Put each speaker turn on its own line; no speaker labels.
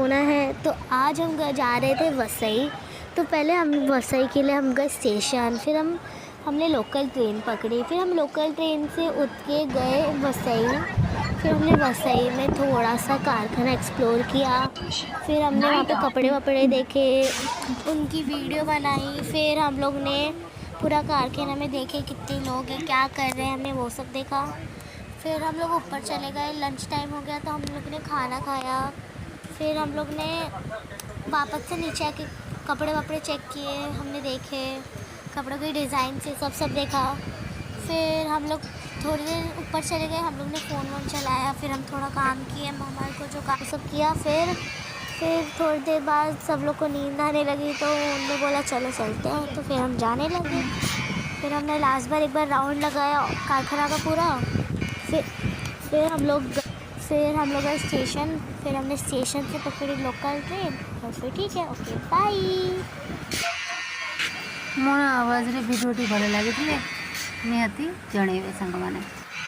सोना है। तो आज हम जा रहे थे वसई। तो पहले हम वसई के लिए हम गए स्टेशन, फिर हमने लोकल ट्रेन पकड़ी, फिर हम लोकल ट्रेन से उठ के गए वसई। फिर हमने वसई में थोड़ा सा कारखाना एक्सप्लोर किया, फिर हमने वहाँ पे कपड़े वपड़े देखे, उनकी वीडियो बनाई। फिर हम लोग ने पूरा कारखाना में देखे कितने लोग हैं, क्या कर रहे हैं, हमने वो सब देखा। फिर हम लोग ऊपर चले गए, लंच टाइम हो गया तो हम लोग ने खाना खाया। फिर हम लोग ने वापस से नीचे आके कपड़े वपड़े चेक किए, हमने देखे कपड़ों के डिज़ाइन से सब देखा। फिर हम लोग थोड़ी देर ऊपर चले गए, हम लोग ने फ़ोन वोन चलाया, फिर हम थोड़ा काम किए, हमारे को जो काम सब किया। फिर थोड़ी देर बाद सब लोग को नींद आने लगी तो उन्होंने बोला चलो चलते हैं, तो फिर हम जाने लगे। फिर हमने लास्ट बार एक बार राउंड लगाया कारखाना का पूरा। फिर हम लोग गए स्टेशन, फिर हमने स्टेशन से पकड़ी लोकल ट्रेन और फिर ठीक है, ओके बाय।
मोर आवाज रे भिडियोटी भल लगी निहाती जणेबे सांग माने।